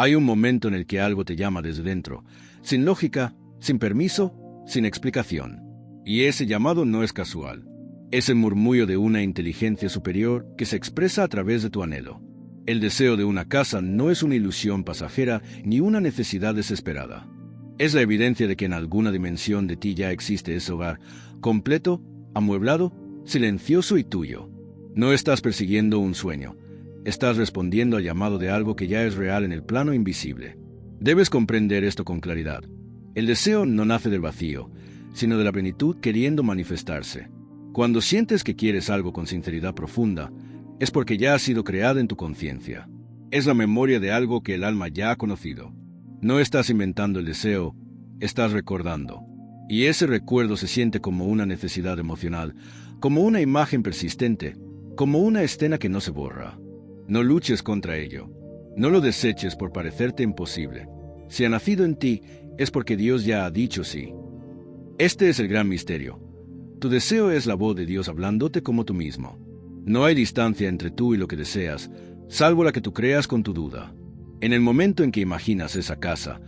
Hay un momento en el que algo te llama desde dentro, sin lógica, sin permiso, sin explicación. Y ese llamado no es casual. Es el murmullo de una inteligencia superior que se expresa a través de tu anhelo. El deseo de una casa no es una ilusión pasajera ni una necesidad desesperada. Es la evidencia de que en alguna dimensión de ti ya existe ese hogar, completo, amueblado, silencioso y tuyo. No estás persiguiendo un sueño. Estás respondiendo al llamado de algo que ya es real en el plano invisible. Debes comprender esto con claridad. El deseo no nace del vacío, sino de la plenitud queriendo manifestarse. Cuando sientes que quieres algo con sinceridad profunda, es porque ya ha sido creada en tu conciencia. Es la memoria de algo que el alma ya ha conocido. No estás inventando el deseo, estás recordando. Y ese recuerdo se siente como una necesidad emocional, como una imagen persistente, como una escena que no se borra. No luches contra ello. No lo deseches por parecerte imposible. Si ha nacido en ti, es porque Dios ya ha dicho sí. Este es el gran misterio. Tu deseo es la voz de Dios hablándote como tú mismo. No hay distancia entre tú y lo que deseas, salvo la que tú creas con tu duda. En el momento en que imaginas esa casa,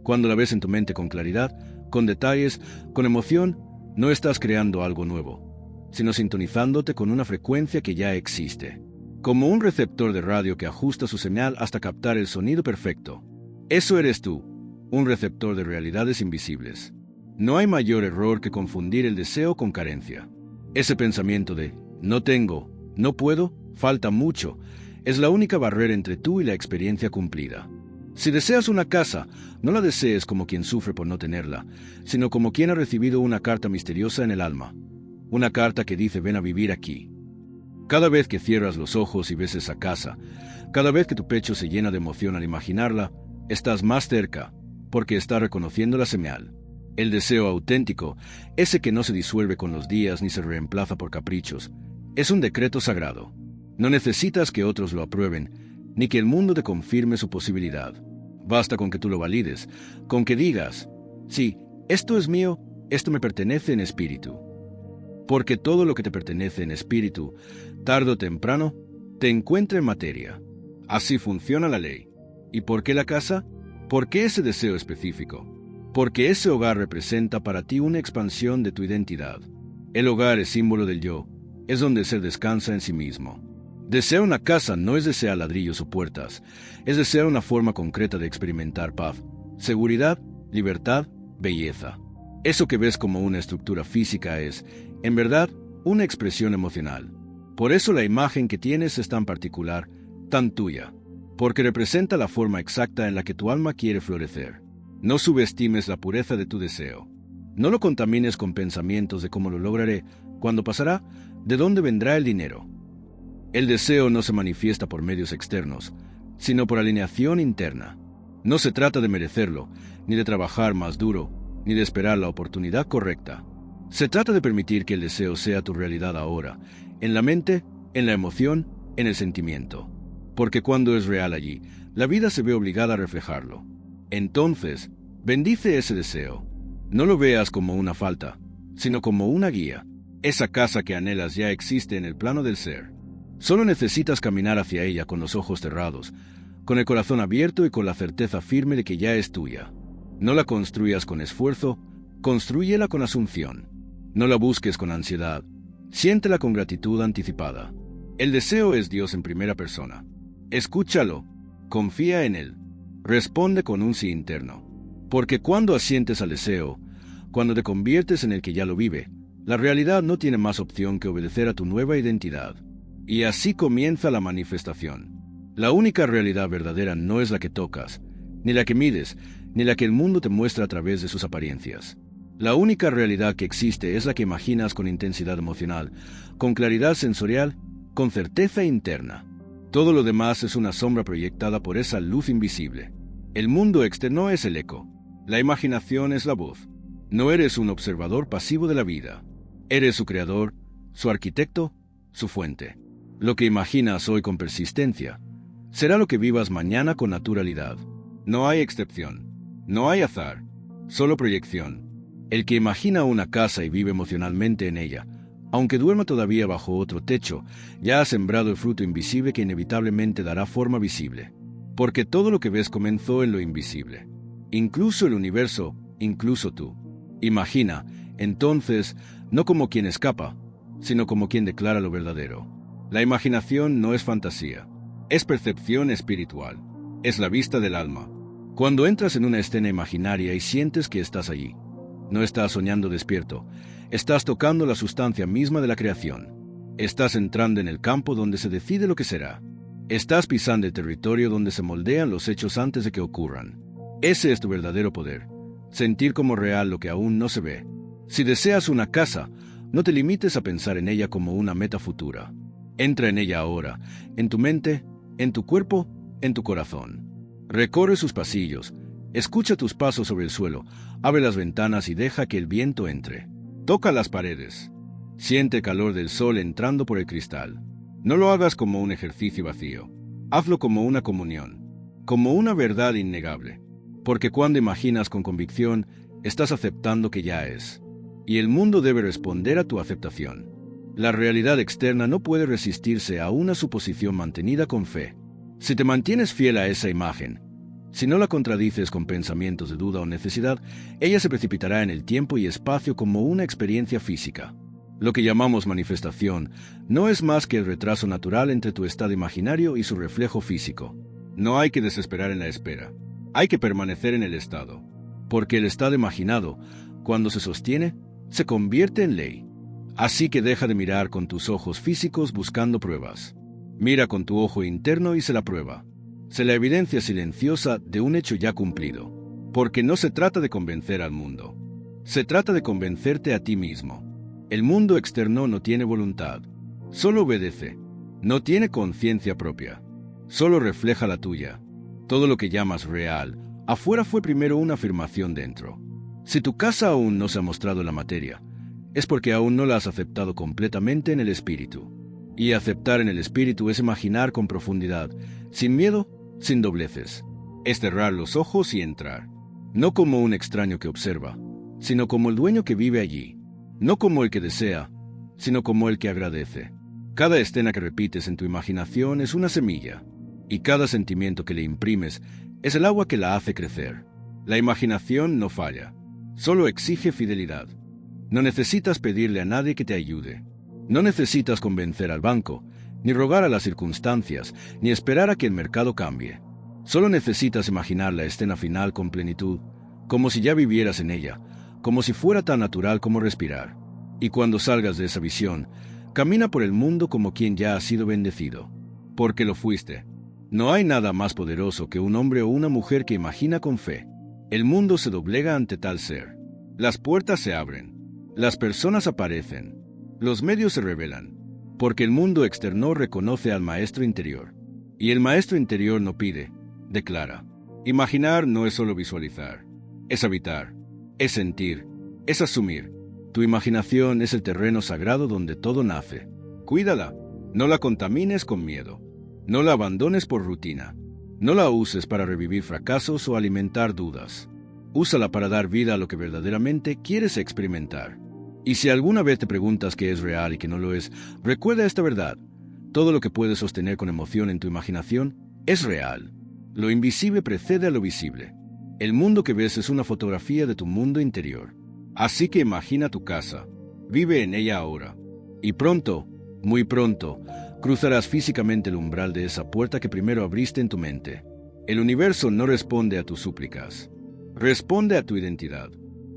cuando la ves en tu mente con claridad, con detalles, con emoción, no estás creando algo nuevo, sino sintonizándote con una frecuencia que ya existe. Como un receptor de radio que ajusta su señal hasta captar el sonido perfecto. Eso eres tú, un receptor de realidades invisibles. No hay mayor error que confundir el deseo con carencia. Ese pensamiento de no tengo, no puedo, falta mucho, es la única barrera entre tú y la experiencia cumplida. Si deseas una casa, no la desees como quien sufre por no tenerla, sino como quien ha recibido una carta misteriosa en el alma. Una carta que dice ven a vivir aquí. Cada vez que cierras los ojos y ves esa casa, cada vez que tu pecho se llena de emoción al imaginarla, estás más cerca, porque estás reconociendo la señal. El deseo auténtico, ese que no se disuelve con los días ni se reemplaza por caprichos, es un decreto sagrado. No necesitas que otros lo aprueben, ni que el mundo te confirme su posibilidad. Basta con que tú lo valides, con que digas, sí, esto es mío, esto me pertenece en espíritu. Porque todo lo que te pertenece en espíritu, tarde o temprano, te encuentra en materia. Así funciona la ley. ¿Y por qué la casa? ¿Por qué ese deseo específico? Porque ese hogar representa para ti una expansión de tu identidad. El hogar es símbolo del yo, es donde el ser descansa en sí mismo. Desear una casa no es desear ladrillos o puertas, es desear una forma concreta de experimentar paz, seguridad, libertad, belleza. Eso que ves como una estructura física es, en verdad, una expresión emocional. Por eso la imagen que tienes es tan particular, tan tuya, porque representa la forma exacta en la que tu alma quiere florecer. No subestimes la pureza de tu deseo. No lo contamines con pensamientos de cómo lo lograré, cuándo pasará, de dónde vendrá el dinero. El deseo no se manifiesta por medios externos, sino por alineación interna. No se trata de merecerlo, ni de trabajar más duro, ni de esperar la oportunidad correcta. Se trata de permitir que el deseo sea tu realidad ahora, en la mente, en la emoción, en el sentimiento. Porque cuando es real allí, la vida se ve obligada a reflejarlo. Entonces, bendice ese deseo. No lo veas como una falta, sino como una guía. Esa casa que anhelas ya existe en el plano del ser. Solo necesitas caminar hacia ella con los ojos cerrados, con el corazón abierto y con la certeza firme de que ya es tuya. No la construyas con esfuerzo, constrúyela con asunción. No la busques con ansiedad, siéntela con gratitud anticipada. El deseo es Dios en primera persona. Escúchalo, confía en Él, responde con un sí interno. Porque cuando asientes al deseo, cuando te conviertes en el que ya lo vive, la realidad no tiene más opción que obedecer a tu nueva identidad. Y así comienza la manifestación. La única realidad verdadera no es la que tocas, ni la que mides, ni la que el mundo te muestra a través de sus apariencias. La única realidad que existe es la que imaginas con intensidad emocional, con claridad sensorial, con certeza interna. Todo lo demás es una sombra proyectada por esa luz invisible. El mundo externo es el eco. La imaginación es la voz. No eres un observador pasivo de la vida. Eres su creador, su arquitecto, su fuente. Lo que imaginas hoy con persistencia será lo que vivas mañana con naturalidad. No hay excepción, no hay azar, solo proyección. El que imagina una casa y vive emocionalmente en ella, aunque duerma todavía bajo otro techo, ya ha sembrado el fruto invisible que inevitablemente dará forma visible. Porque todo lo que ves comenzó en lo invisible. Incluso el universo, incluso tú. Imagina, entonces, no como quien escapa, sino como quien declara lo verdadero. La imaginación no es fantasía, es percepción espiritual, es la vista del alma. Cuando entras en una escena imaginaria y sientes que estás allí, no estás soñando despierto, estás tocando la sustancia misma de la creación. Estás entrando en el campo donde se decide lo que será. Estás pisando el territorio donde se moldean los hechos antes de que ocurran. Ese es tu verdadero poder, sentir como real lo que aún no se ve. Si deseas una casa, no te limites a pensar en ella como una meta futura. Entra en ella ahora, en tu mente, en tu cuerpo, en tu corazón. Recorre sus pasillos, escucha tus pasos sobre el suelo, abre las ventanas y deja que el viento entre. Toca las paredes. Siente el calor del sol entrando por el cristal. No lo hagas como un ejercicio vacío. Hazlo como una comunión, como una verdad innegable. Porque cuando imaginas con convicción, estás aceptando que ya es. Y el mundo debe responder a tu aceptación. La realidad externa no puede resistirse a una suposición mantenida con fe. Si te mantienes fiel a esa imagen, si no la contradices con pensamientos de duda o necesidad, ella se precipitará en el tiempo y espacio como una experiencia física. Lo que llamamos manifestación no es más que el retraso natural entre tu estado imaginario y su reflejo físico. No hay que desesperar en la espera. Hay que permanecer en el estado. Porque el estado imaginado, cuando se sostiene, se convierte en ley. Así que deja de mirar con tus ojos físicos buscando pruebas. Mira con tu ojo interno y sé la prueba. Sé la evidencia silenciosa de un hecho ya cumplido. Porque no se trata de convencer al mundo. Se trata de convencerte a ti mismo. El mundo externo no tiene voluntad. Solo obedece. No tiene conciencia propia. Solo refleja la tuya. Todo lo que llamas real, afuera fue primero una afirmación dentro. Si tu casa aún no se ha mostrado en la materia, es porque aún no la has aceptado completamente en el espíritu. Y aceptar en el espíritu es imaginar con profundidad, sin miedo, sin dobleces. Es cerrar los ojos y entrar. No como un extraño que observa, sino como el dueño que vive allí. No como el que desea, sino como el que agradece. Cada escena que repites en tu imaginación es una semilla, y cada sentimiento que le imprimes es el agua que la hace crecer. La imaginación no falla, solo exige fidelidad. No necesitas pedirle a nadie que te ayude. No necesitas convencer al banco, ni rogar a las circunstancias, ni esperar a que el mercado cambie. Solo necesitas imaginar la escena final con plenitud, como si ya vivieras en ella, como si fuera tan natural como respirar. Y cuando salgas de esa visión, camina por el mundo como quien ya ha sido bendecido. Porque lo fuiste. No hay nada más poderoso que un hombre o una mujer que imagina con fe. El mundo se doblega ante tal ser. Las puertas se abren. Las personas aparecen. Los medios se revelan. Porque el mundo externo reconoce al maestro interior. Y el maestro interior no pide, declara. Imaginar no es solo visualizar. Es habitar. Es sentir. Es asumir. Tu imaginación es el terreno sagrado donde todo nace. Cuídala. No la contamines con miedo. No la abandones por rutina. No la uses para revivir fracasos o alimentar dudas. Úsala para dar vida a lo que verdaderamente quieres experimentar. Y si alguna vez te preguntas qué es real y qué no lo es, recuerda esta verdad. Todo lo que puedes sostener con emoción en tu imaginación es real. Lo invisible precede a lo visible. El mundo que ves es una fotografía de tu mundo interior. Así que imagina tu casa. Vive en ella ahora. Y pronto, muy pronto, cruzarás físicamente el umbral de esa puerta que primero abriste en tu mente. El universo no responde a tus súplicas. Responde a tu identidad.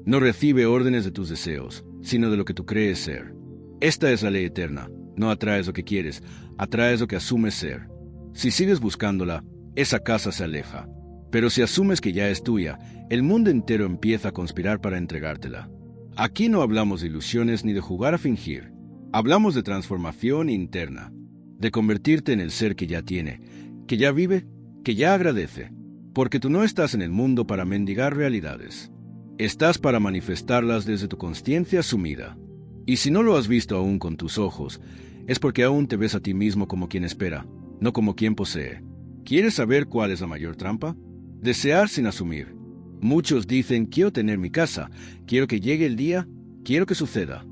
No recibe órdenes de tus deseos, sino de lo que tú crees ser. Esta es la ley eterna. No atraes lo que quieres, atraes lo que asumes ser. Si sigues buscándola, esa casa se aleja. Pero si asumes que ya es tuya, el mundo entero empieza a conspirar para entregártela. Aquí no hablamos de ilusiones ni de jugar a fingir. Hablamos de transformación interna, de convertirte en el ser que ya tiene, que ya vive, que ya agradece. Porque tú no estás en el mundo para mendigar realidades. Estás para manifestarlas desde tu consciencia sumida. Y si no lo has visto aún con tus ojos, es porque aún te ves a ti mismo como quien espera, no como quien posee. ¿Quieres saber cuál es la mayor trampa? Desear sin asumir. Muchos dicen, quiero tener mi casa, quiero que llegue el día, quiero que suceda.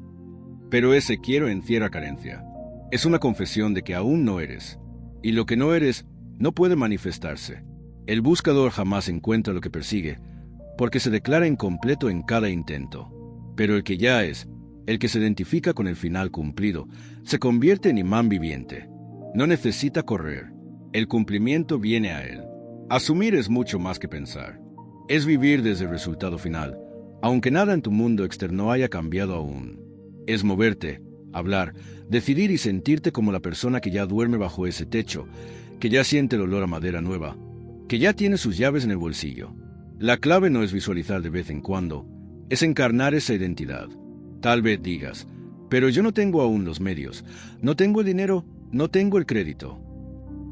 Pero ese quiero encierra carencia. Es una confesión de que aún no eres. Y lo que no eres no puede manifestarse. El buscador jamás encuentra lo que persigue, porque se declara incompleto en cada intento. Pero el que ya es, el que se identifica con el final cumplido, se convierte en imán viviente. No necesita correr. El cumplimiento viene a él. Asumir es mucho más que pensar. Es vivir desde el resultado final, aunque nada en tu mundo externo haya cambiado aún. Es moverte, hablar, decidir y sentirte como la persona que ya duerme bajo ese techo, que ya siente el olor a madera nueva, que ya tiene sus llaves en el bolsillo. La clave no es visualizar de vez en cuando, es encarnar esa identidad. Tal vez digas, pero yo no tengo aún los medios, no tengo el dinero, no tengo el crédito.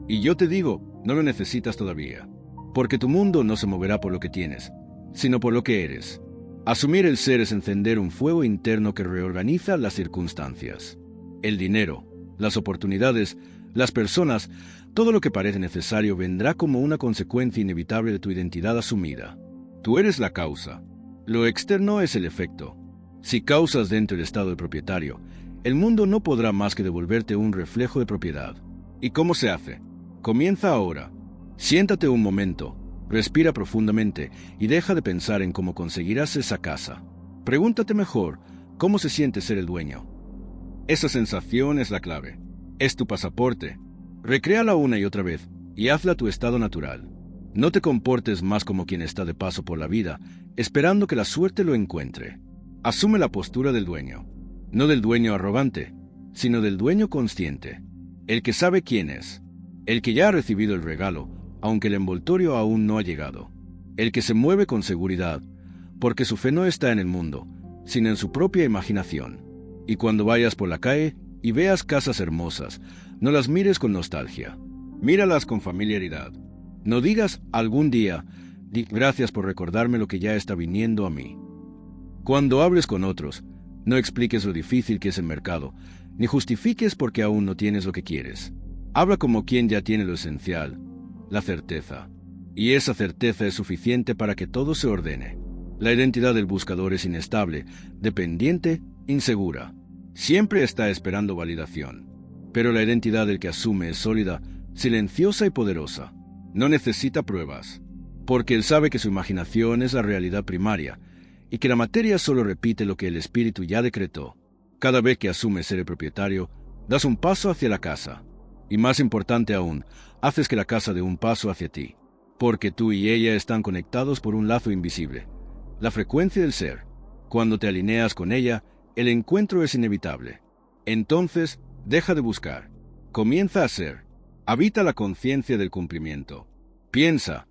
Y yo te digo, no lo necesitas todavía, porque tu mundo no se moverá por lo que tienes, sino por lo que eres. Asumir el ser es encender un fuego interno que reorganiza las circunstancias. El dinero, las oportunidades, las personas, todo lo que parece necesario vendrá como una consecuencia inevitable de tu identidad asumida. Tú eres la causa. Lo externo es el efecto. Si causas dentro del estado de propietario, el mundo no podrá más que devolverte un reflejo de propiedad. ¿Y cómo se hace? Comienza ahora. Siéntate un momento, respira profundamente y deja de pensar en cómo conseguirás esa casa. Pregúntate mejor, ¿cómo se siente ser el dueño? Esa sensación es la clave. Es tu pasaporte. Recréala una y otra vez y hazla tu estado natural. No te comportes más como quien está de paso por la vida, esperando que la suerte lo encuentre. Asume la postura del dueño. No del dueño arrogante, sino del dueño consciente. El que sabe quién es. El que ya ha recibido el regalo, aunque el envoltorio aún no ha llegado. El que se mueve con seguridad, porque su fe no está en el mundo, sino en su propia imaginación. Y cuando vayas por la calle y veas casas hermosas, no las mires con nostalgia. Míralas con familiaridad. No digas algún día, di gracias por recordarme lo que ya está viniendo a mí. Cuando hables con otros, no expliques lo difícil que es el mercado, ni justifiques porque aún no tienes lo que quieres. Habla como quien ya tiene lo esencial, la certeza. Y esa certeza es suficiente para que todo se ordene. La identidad del buscador es inestable, dependiente, insegura. Siempre está esperando validación. Pero la identidad del que asume es sólida, silenciosa y poderosa. No necesita pruebas, porque él sabe que su imaginación es la realidad primaria, y que la materia solo repite lo que el espíritu ya decretó. Cada vez que asumes ser el propietario, das un paso hacia la casa. Y más importante aún, haces que la casa dé un paso hacia ti, porque tú y ella están conectados por un lazo invisible, la frecuencia del ser. Cuando te alineas con ella, el encuentro es inevitable. Entonces, deja de buscar. Comienza a ser. Habita la conciencia del cumplimiento. Piensa,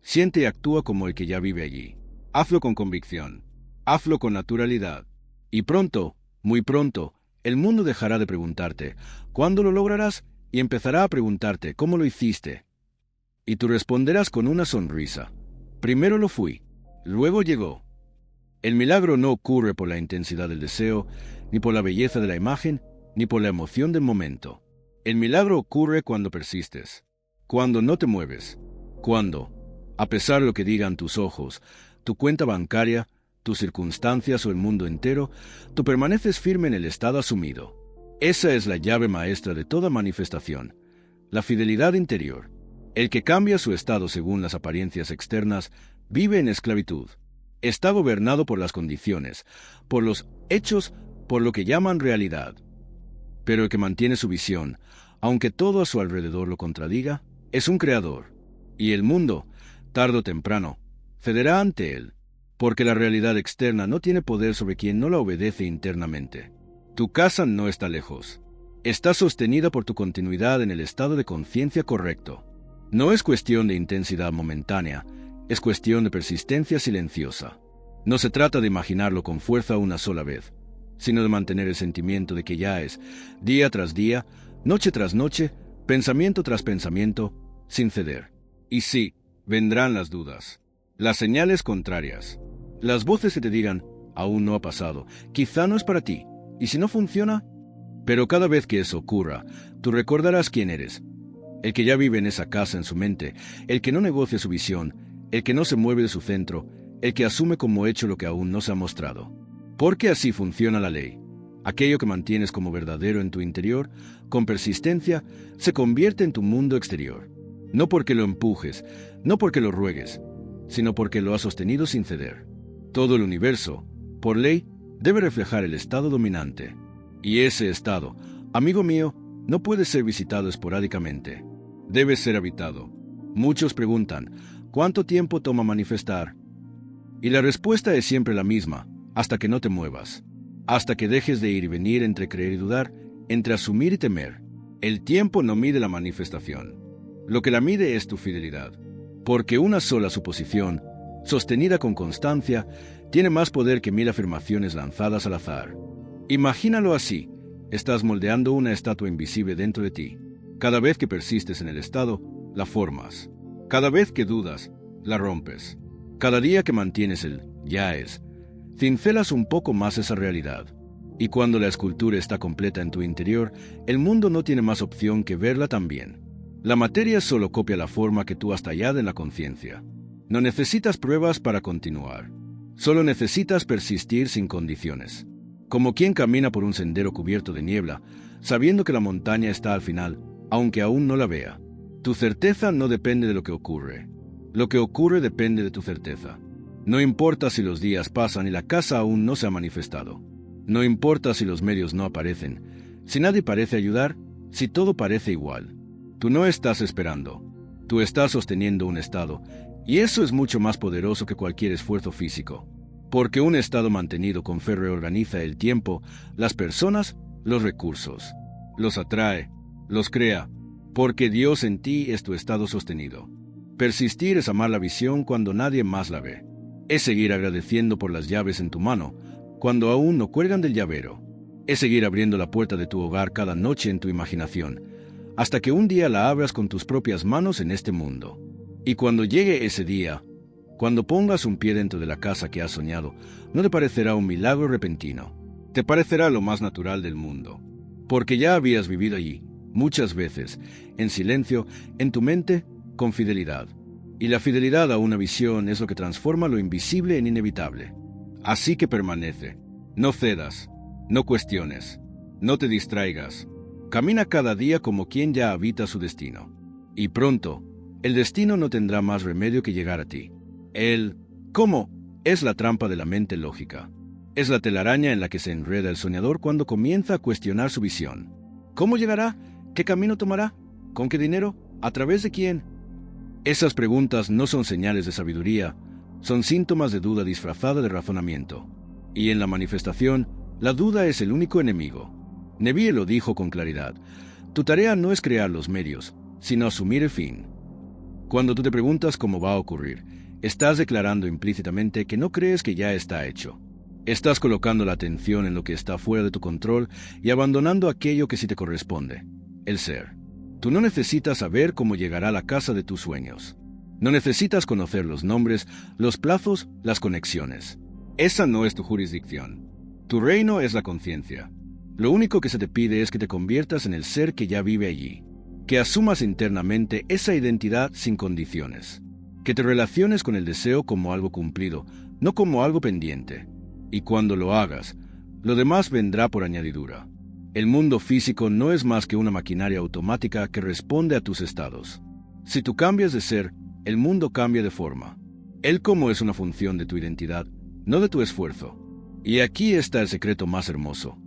siente y actúa como el que ya vive allí. Hazlo con convicción. Hazlo con naturalidad. Y pronto, muy pronto, el mundo dejará de preguntarte ¿cuándo lo lograrás? Y empezará a preguntarte ¿cómo lo hiciste? Y tú responderás con una sonrisa. Primero lo fui, luego llegó. El milagro no ocurre por la intensidad del deseo, ni por la belleza de la imagen, ni por la emoción del momento. El milagro ocurre cuando persistes, cuando no te mueves, cuando, a pesar de lo que digan tus ojos, tu cuenta bancaria, tus circunstancias o el mundo entero, tú permaneces firme en el estado asumido. Esa es la llave maestra de toda manifestación, la fidelidad interior. El que cambia su estado según las apariencias externas vive en esclavitud. Está gobernado por las condiciones, por los hechos, por lo que llaman realidad. Pero el que mantiene su visión, aunque todo a su alrededor lo contradiga, es un creador. Y el mundo, tarde o temprano, cederá ante él, porque la realidad externa no tiene poder sobre quien no la obedece internamente. Tu casa no está lejos. Está sostenida por tu continuidad en el estado de conciencia correcto. No es cuestión de intensidad momentánea, es cuestión de persistencia silenciosa. No se trata de imaginarlo con fuerza una sola vez, sino de mantener el sentimiento de que ya es, día tras día, noche tras noche, pensamiento tras pensamiento, sin ceder. Y sí, vendrán las dudas, las señales contrarias, las voces que te digan, aún no ha pasado, quizá no es para ti, y si no funciona, pero cada vez que eso ocurra, tú recordarás quién eres, el que ya vive en esa casa en su mente, el que no negocia su visión, el que no se mueve de su centro, el que asume como hecho lo que aún no se ha mostrado. Porque así funciona la ley. Aquello que mantienes como verdadero en tu interior, con persistencia, se convierte en tu mundo exterior. No porque lo empujes, no porque lo ruegues, sino porque lo has sostenido sin ceder. Todo el universo, por ley, debe reflejar el estado dominante. Y ese estado, amigo mío, no puede ser visitado esporádicamente. Debe ser habitado. Muchos preguntan, ¿cuánto tiempo toma manifestar? Y la respuesta es siempre la misma, hasta que no te muevas. Hasta que dejes de ir y venir entre creer y dudar, entre asumir y temer. El tiempo no mide la manifestación. Lo que la mide es tu fidelidad. Porque una sola suposición, sostenida con constancia, tiene más poder que 1000 afirmaciones lanzadas al azar. Imagínalo así. Estás moldeando una estatua invisible dentro de ti. Cada vez que persistes en el estado, la formas. Cada vez que dudas, la rompes. Cada día que mantienes el ya es, cincelas un poco más esa realidad. Y cuando la escultura está completa en tu interior, el mundo no tiene más opción que verla también. La materia solo copia la forma que tú has tallado en la conciencia. No necesitas pruebas para continuar. Solo necesitas persistir sin condiciones. Como quien camina por un sendero cubierto de niebla, sabiendo que la montaña está al final, aunque aún no la vea. Tu certeza no depende de lo que ocurre. Lo que ocurre depende de tu certeza. No importa si los días pasan y la casa aún no se ha manifestado. No importa si los medios no aparecen, si nadie parece ayudar, si todo parece igual. Tú no estás esperando. Tú estás sosteniendo un estado, y eso es mucho más poderoso que cualquier esfuerzo físico. Porque un estado mantenido con fe reorganiza el tiempo, las personas, los recursos. Los atrae, los crea, porque Dios en ti es tu estado sostenido. Persistir es amar la visión cuando nadie más la ve. Es seguir agradeciendo por las llaves en tu mano, cuando aún no cuelgan del llavero. Es seguir abriendo la puerta de tu hogar cada noche en tu imaginación, hasta que un día la abras con tus propias manos en este mundo. Y cuando llegue ese día, cuando pongas un pie dentro de la casa que has soñado, no te parecerá un milagro repentino. Te parecerá lo más natural del mundo. Porque ya habías vivido allí, muchas veces, en silencio, en tu mente, con fidelidad. Y la fidelidad a una visión es lo que transforma lo invisible en inevitable. Así que permanece. No cedas. No cuestiones. No te distraigas. Camina cada día como quien ya habita su destino. Y pronto, el destino no tendrá más remedio que llegar a ti. El ¿cómo? Es la trampa de la mente lógica. Es la telaraña en la que se enreda el soñador cuando comienza a cuestionar su visión. ¿Cómo llegará? ¿Qué camino tomará? ¿Con qué dinero? ¿A través de quién? Esas preguntas no son señales de sabiduría, son síntomas de duda disfrazada de razonamiento. Y en la manifestación, la duda es el único enemigo. Neville lo dijo con claridad. Tu tarea no es crear los medios, sino asumir el fin. Cuando tú te preguntas cómo va a ocurrir, estás declarando implícitamente que no crees que ya está hecho. Estás colocando la atención en lo que está fuera de tu control y abandonando aquello que sí te corresponde, el ser. Tú no necesitas saber cómo llegará a la casa de tus sueños. No necesitas conocer los nombres, los plazos, las conexiones. Esa no es tu jurisdicción. Tu reino es la conciencia. Lo único que se te pide es que te conviertas en el ser que ya vive allí. Que asumas internamente esa identidad sin condiciones. Que te relaciones con el deseo como algo cumplido, no como algo pendiente. Y cuando lo hagas, lo demás vendrá por añadidura. El mundo físico no es más que una maquinaria automática que responde a tus estados. Si tú cambias de ser, el mundo cambia de forma. El cómo es una función de tu identidad, no de tu esfuerzo. Y aquí está el secreto más hermoso.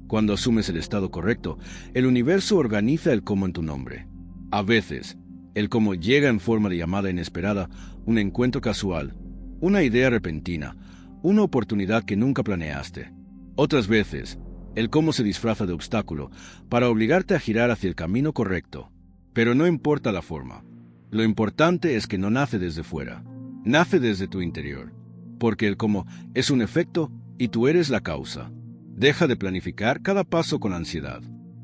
Cuando asumes el estado correcto, el universo organiza el cómo en tu nombre. A veces, el cómo llega en forma de llamada inesperada, un encuentro casual, una idea repentina, una oportunidad que nunca planeaste. Otras veces, el cómo se disfraza de obstáculo para obligarte a girar hacia el camino correcto. Pero no importa la forma. Lo importante es que no nace desde fuera, nace desde tu interior. Porque el cómo es un efecto y tú eres la causa. Deja de planificar cada paso con ansiedad.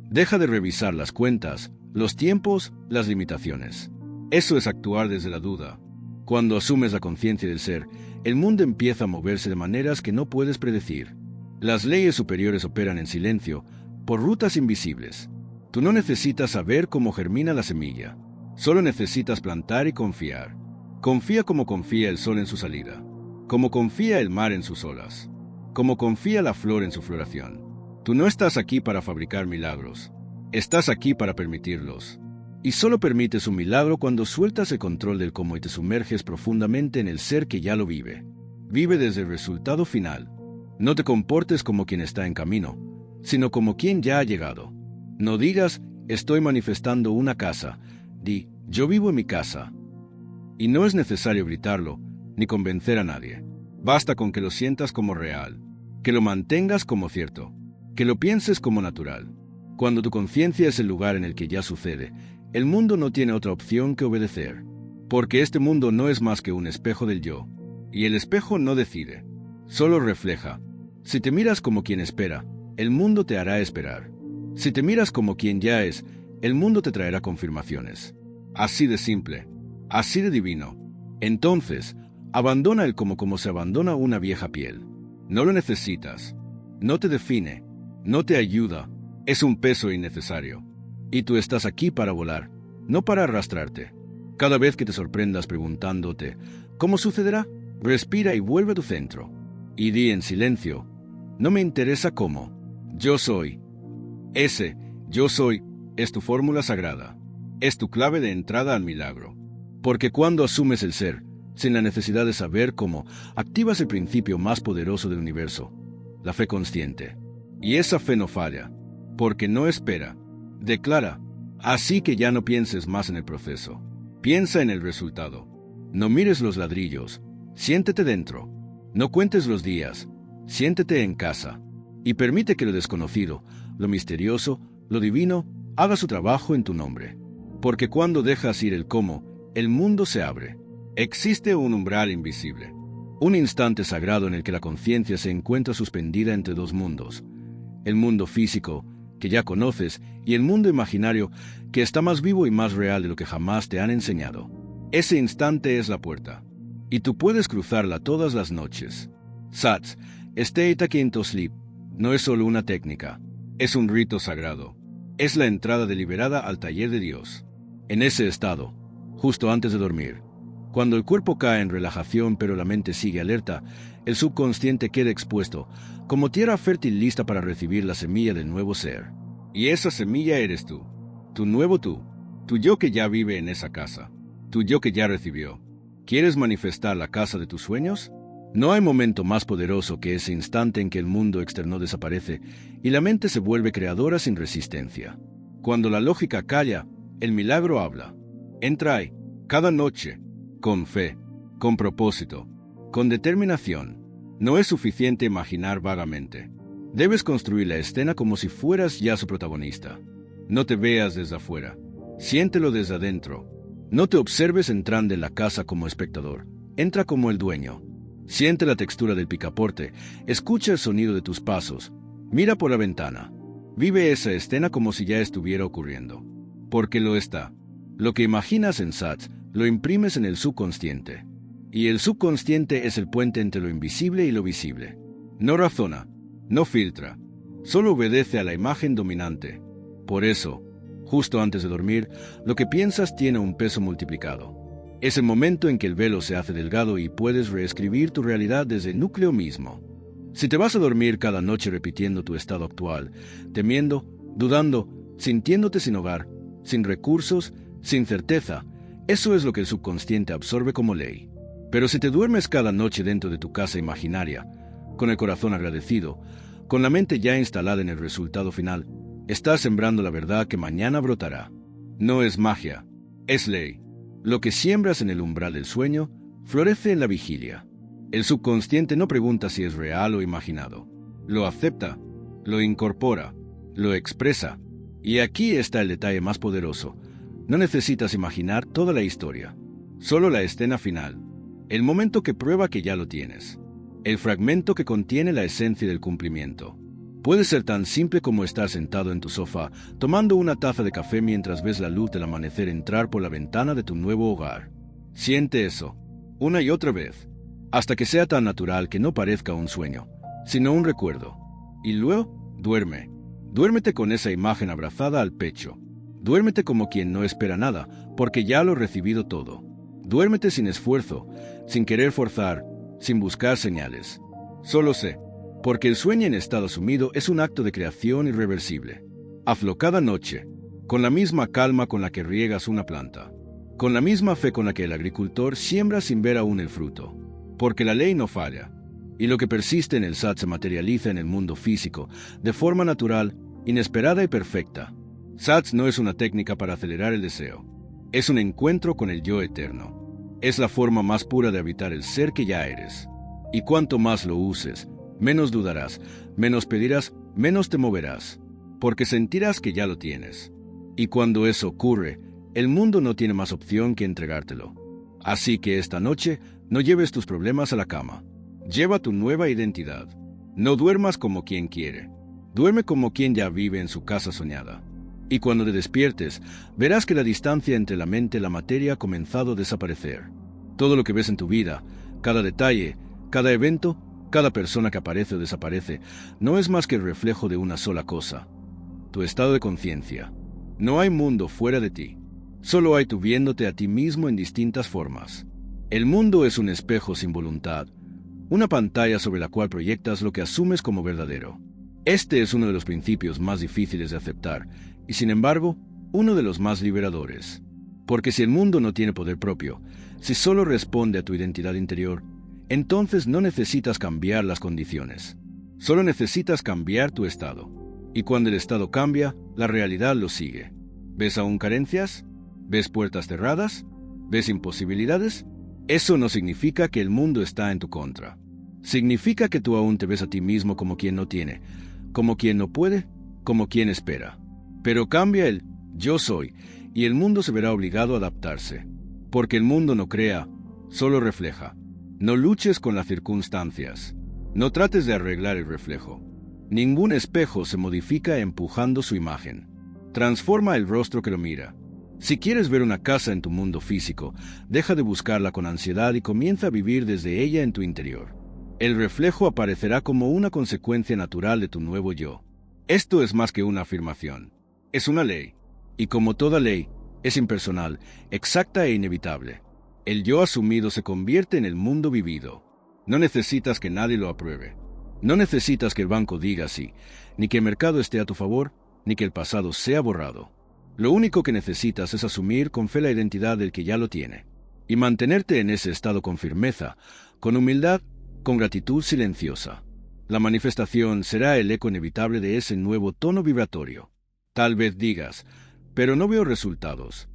Deja de revisar las cuentas, los tiempos, las limitaciones. Eso es actuar desde la duda. Cuando asumes la conciencia del ser, el mundo empieza a moverse de maneras que no puedes predecir. Las leyes superiores operan en silencio, por rutas invisibles. Tú no necesitas saber cómo germina la semilla. Solo necesitas plantar y confiar. Confía como confía el sol en su salida, como confía el mar en sus olas, como confía la flor en su floración. Tú no estás aquí para fabricar milagros. Estás aquí para permitirlos. Y solo permites un milagro cuando sueltas el control del cómo y te sumerges profundamente en el ser que ya lo vive. Vive desde el resultado final. No te comportes como quien está en camino, sino como quien ya ha llegado. No digas, estoy manifestando una casa. Di, yo vivo en mi casa. Y no es necesario gritarlo, ni convencer a nadie. Basta con que lo sientas como real, que lo mantengas como cierto, que lo pienses como natural. Cuando tu conciencia es el lugar en el que ya sucede, el mundo no tiene otra opción que obedecer, porque este mundo no es más que un espejo del yo, y el espejo no decide, solo refleja. Si te miras como quien espera, el mundo te hará esperar. Si te miras como quien ya es, el mundo te traerá confirmaciones. Así de simple, así de divino. Entonces, abandona el como se abandona una vieja piel. No lo necesitas, no te define, no te ayuda, es un peso innecesario. Y tú estás aquí para volar, no para arrastrarte. Cada vez que te sorprendas preguntándote, ¿cómo sucederá? Respira y vuelve a tu centro. Y di en silencio, no me interesa cómo. Yo soy. Ese, yo soy, es tu fórmula sagrada. Es tu clave de entrada al milagro. Porque cuando asumes el ser, sin la necesidad de saber cómo, activas el principio más poderoso del universo, la fe consciente. Y esa fe no falla, porque no espera. Declara, así que ya no pienses más en el proceso. Piensa en el resultado. No mires los ladrillos, siéntete dentro. No cuentes los días, siéntete en casa. Y permite que lo desconocido, lo misterioso, lo divino, haga su trabajo en tu nombre. Porque cuando dejas ir el cómo, el mundo se abre. Existe un umbral invisible. Un instante sagrado en el que la conciencia se encuentra suspendida entre dos mundos. El mundo físico, que ya conoces, y el mundo imaginario, que está más vivo y más real de lo que jamás te han enseñado. Ese instante es la puerta, y tú puedes cruzarla todas las noches. Sats, State Akin Sleep, no es solo una técnica, es un rito sagrado. Es la entrada deliberada al taller de Dios. En ese estado, justo antes de dormir, cuando el cuerpo cae en relajación pero la mente sigue alerta, el subconsciente queda expuesto, como tierra fértil lista para recibir la semilla del nuevo ser. Y esa semilla eres tú, tu nuevo tú, tu yo que ya vive en esa casa, tu yo que ya recibió. ¿Quieres manifestar la casa de tus sueños? No hay momento más poderoso que ese instante en que el mundo externo desaparece y la mente se vuelve creadora sin resistencia. Cuando la lógica calla, el milagro habla. Entra ahí, cada noche, con fe, con propósito, con determinación. No es suficiente imaginar vagamente. Debes construir la escena como si fueras ya su protagonista. No te veas desde afuera. Siéntelo desde adentro. No te observes entrando en la casa como espectador. Entra como el dueño. Siente la textura del picaporte. Escucha el sonido de tus pasos. Mira por la ventana. Vive esa escena como si ya estuviera ocurriendo. Porque lo está. Lo que imaginas en Sats, lo imprimes en el subconsciente. Y el subconsciente es el puente entre lo invisible y lo visible. No razona, no filtra, solo obedece a la imagen dominante. Por eso, justo antes de dormir, lo que piensas tiene un peso multiplicado. Es el momento en que el velo se hace delgado y puedes reescribir tu realidad desde el núcleo mismo. Si te vas a dormir cada noche repitiendo tu estado actual, temiendo, dudando, sintiéndote sin hogar, sin recursos, sin certeza, eso es lo que el subconsciente absorbe como ley. Pero si te duermes cada noche dentro de tu casa imaginaria, con el corazón agradecido, con la mente ya instalada en el resultado final, estás sembrando la verdad que mañana brotará. No es magia, es ley. Lo que siembras en el umbral del sueño, florece en la vigilia. El subconsciente no pregunta si es real o imaginado. Lo acepta, lo incorpora, lo expresa. Y aquí está el detalle más poderoso. No necesitas imaginar toda la historia, solo la escena final, el momento que prueba que ya lo tienes, el fragmento que contiene la esencia del cumplimiento. Puede ser tan simple como estar sentado en tu sofá, tomando una taza de café mientras ves la luz del amanecer entrar por la ventana de tu nuevo hogar. Siente eso, una y otra vez, hasta que sea tan natural que no parezca un sueño, sino un recuerdo. Y luego, duerme. Duérmete con esa imagen abrazada al pecho. Duérmete como quien no espera nada, porque ya lo ha recibido todo. Duérmete sin esfuerzo, sin querer forzar, sin buscar señales. Solo sé, porque el sueño en estado sumido es un acto de creación irreversible. Hazlo cada noche, con la misma calma con la que riegas una planta, con la misma fe con la que el agricultor siembra sin ver aún el fruto, porque la ley no falla, y lo que persiste en el Sat se materializa en el mundo físico, de forma natural, inesperada y perfecta. Sat no es una técnica para acelerar el deseo, es un encuentro con el yo eterno. Es la forma más pura de habitar el ser que ya eres. Y cuanto más lo uses, menos dudarás, menos pedirás, menos te moverás, porque sentirás que ya lo tienes. Y cuando eso ocurre, el mundo no tiene más opción que entregártelo. Así que esta noche no lleves tus problemas a la cama. Lleva tu nueva identidad. No duermas como quien quiere. Duerme como quien ya vive en su casa soñada. Y cuando te despiertes, verás que la distancia entre la mente y la materia ha comenzado a desaparecer. Todo lo que ves en tu vida, cada detalle, cada evento, cada persona que aparece o desaparece, no es más que el reflejo de una sola cosa: tu estado de conciencia. No hay mundo fuera de ti. Solo hay tú viéndote a ti mismo en distintas formas. El mundo es un espejo sin voluntad, una pantalla sobre la cual proyectas lo que asumes como verdadero. Este es uno de los principios más difíciles de aceptar, y sin embargo, uno de los más liberadores. Porque si el mundo no tiene poder propio, si solo responde a tu identidad interior, entonces no necesitas cambiar las condiciones. Solo necesitas cambiar tu estado. Y cuando el estado cambia, la realidad lo sigue. ¿Ves aún carencias? ¿Ves puertas cerradas? ¿Ves imposibilidades? Eso no significa que el mundo está en tu contra. Significa que tú aún te ves a ti mismo como quien no tiene, como quien no puede, como quien espera. Pero cambia el yo soy, y el mundo se verá obligado a adaptarse. Porque el mundo no crea, solo refleja. No luches con las circunstancias. No trates de arreglar el reflejo. Ningún espejo se modifica empujando su imagen. Transforma el rostro que lo mira. Si quieres ver una casa en tu mundo físico, deja de buscarla con ansiedad y comienza a vivir desde ella en tu interior. El reflejo aparecerá como una consecuencia natural de tu nuevo yo. Esto es más que una afirmación. Es una ley. Y como toda ley, es impersonal, exacta e inevitable. El yo asumido se convierte en el mundo vivido. No necesitas que nadie lo apruebe. No necesitas que el banco diga sí, ni que el mercado esté a tu favor, ni que el pasado sea borrado. Lo único que necesitas es asumir con fe la identidad del que ya lo tiene, y mantenerte en ese estado con firmeza, con humildad, con gratitud silenciosa. La manifestación será el eco inevitable de ese nuevo tono vibratorio. Tal vez digas, pero no veo resultados.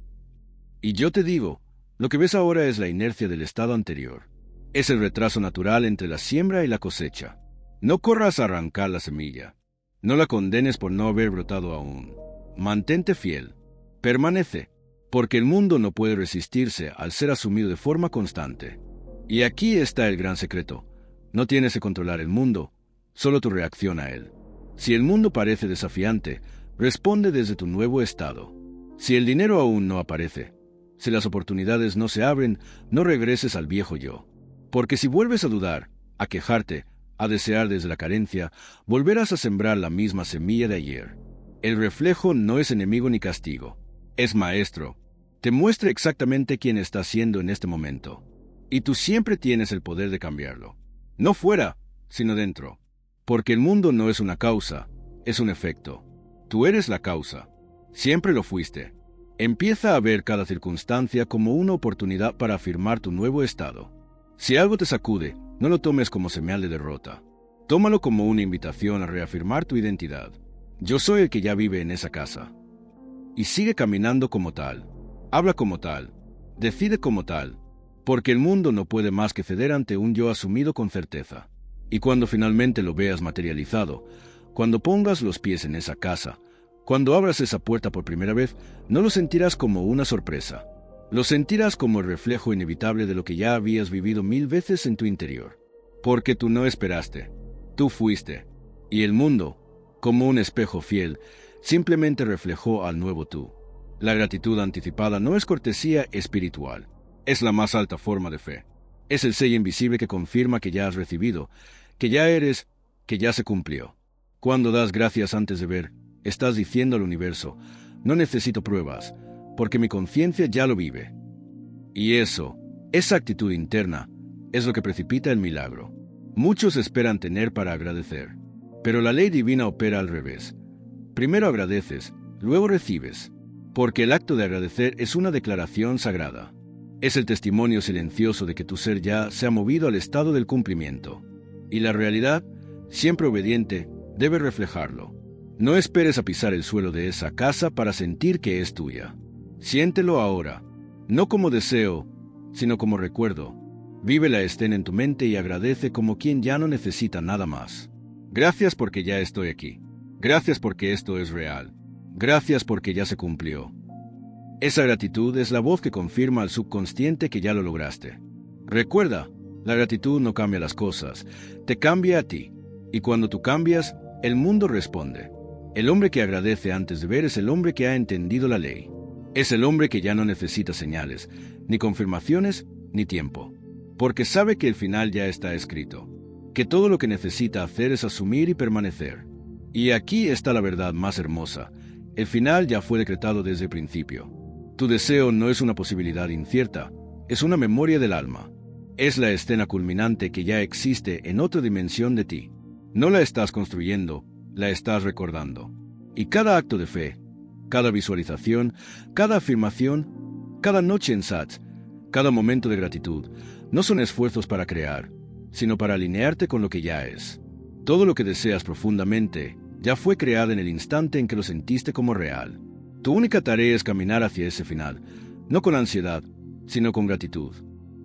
Y yo te digo, lo que ves ahora es la inercia del estado anterior. Es el retraso natural entre la siembra y la cosecha. No corras a arrancar la semilla. No la condenes por no haber brotado aún. Mantente fiel. Permanece, porque el mundo no puede resistirse al ser asumido de forma constante. Y aquí está el gran secreto. No tienes que controlar el mundo, solo tu reacción a él. Si el mundo parece desafiante, responde desde tu nuevo estado. Si el dinero aún no aparece, si las oportunidades no se abren, no regreses al viejo yo. Porque si vuelves a dudar, a quejarte, a desear desde la carencia, volverás a sembrar la misma semilla de ayer. El reflejo no es enemigo ni castigo, es maestro. Te muestra exactamente quién estás siendo en este momento. Y tú siempre tienes el poder de cambiarlo. No fuera, sino dentro. Porque el mundo no es una causa, es un efecto. Tú eres la causa. Siempre lo fuiste. Empieza a ver cada circunstancia como una oportunidad para afirmar tu nuevo estado. Si algo te sacude, no lo tomes como señal de derrota. Tómalo como una invitación a reafirmar tu identidad. Yo soy el que ya vive en esa casa. Y sigue caminando como tal. Habla como tal. Decide como tal. Porque el mundo no puede más que ceder ante un yo asumido con certeza. Y cuando finalmente lo veas materializado, cuando pongas los pies en esa casa, cuando abras esa puerta por primera vez, no lo sentirás como una sorpresa. Lo sentirás como el reflejo inevitable de lo que ya habías vivido 1000 veces en tu interior. Porque tú no esperaste. Tú fuiste. Y el mundo, como un espejo fiel, simplemente reflejó al nuevo tú. La gratitud anticipada no es cortesía espiritual. Es la más alta forma de fe. Es el sello invisible que confirma que ya has recibido, que ya eres, que ya se cumplió. Cuando das gracias antes de ver, estás diciendo al universo, no necesito pruebas, porque mi conciencia ya lo vive. Y eso, esa actitud interna, es lo que precipita el milagro. Muchos esperan tener para agradecer, pero la ley divina opera al revés. Primero agradeces, luego recibes. Porque el acto de agradecer es una declaración sagrada. Es el testimonio silencioso de que tu ser ya se ha movido al estado del cumplimiento. Y la realidad, siempre obediente, debe reflejarlo. No esperes a pisar el suelo de esa casa para sentir que es tuya. Siéntelo ahora, no como deseo, sino como recuerdo. Vive la estén en tu mente y agradece como quien ya no necesita nada más. Gracias porque ya estoy aquí. Gracias porque esto es real. Gracias porque ya se cumplió. Esa gratitud es la voz que confirma al subconsciente que ya lo lograste. Recuerda, la gratitud no cambia las cosas, te cambia a ti. Y cuando tú cambias, el mundo responde. El hombre que agradece antes de ver es el hombre que ha entendido la ley. Es el hombre que ya no necesita señales, ni confirmaciones, ni tiempo. Porque sabe que el final ya está escrito. Que todo lo que necesita hacer es asumir y permanecer. Y aquí está la verdad más hermosa. El final ya fue decretado desde el principio. Tu deseo no es una posibilidad incierta, es una memoria del alma. Es la escena culminante que ya existe en otra dimensión de ti. No la estás construyendo, la estás recordando. Y cada acto de fe, cada visualización, cada afirmación, cada noche en sats, cada momento de gratitud, no son esfuerzos para crear, sino para alinearte con lo que ya es. Todo lo que deseas profundamente ya fue creado en el instante en que lo sentiste como real. Tu única tarea es caminar hacia ese final, no con ansiedad, sino con gratitud.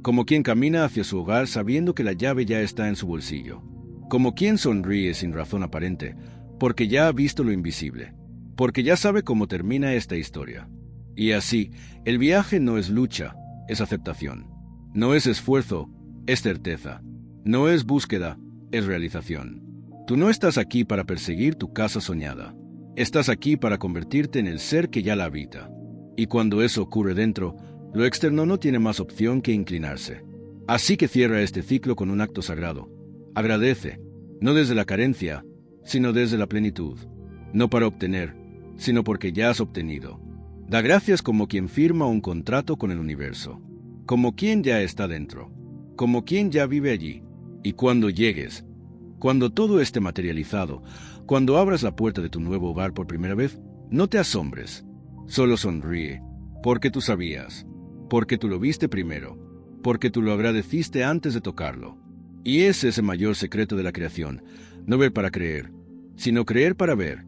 Como quien camina hacia su hogar sabiendo que la llave ya está en su bolsillo. Como quien sonríe sin razón aparente, porque ya ha visto lo invisible, porque ya sabe cómo termina esta historia. Y así, el viaje no es lucha, es aceptación. No es esfuerzo, es certeza. No es búsqueda, es realización. Tú no estás aquí para perseguir tu casa soñada. Estás aquí para convertirte en el ser que ya la habita. Y cuando eso ocurre dentro, lo externo no tiene más opción que inclinarse. Así que cierra este ciclo con un acto sagrado. Agradece, no desde la carencia, sino desde la plenitud. No para obtener, sino porque ya has obtenido. Da gracias como quien firma un contrato con el universo. Como quien ya está dentro. Como quien ya vive allí. Y cuando llegues, cuando todo esté materializado, cuando abras la puerta de tu nuevo hogar por primera vez, no te asombres. Solo sonríe, porque tú sabías, porque tú lo viste primero, porque tú lo agradeciste antes de tocarlo. Y ese es el mayor secreto de la creación, no ver para creer, sino creer para ver.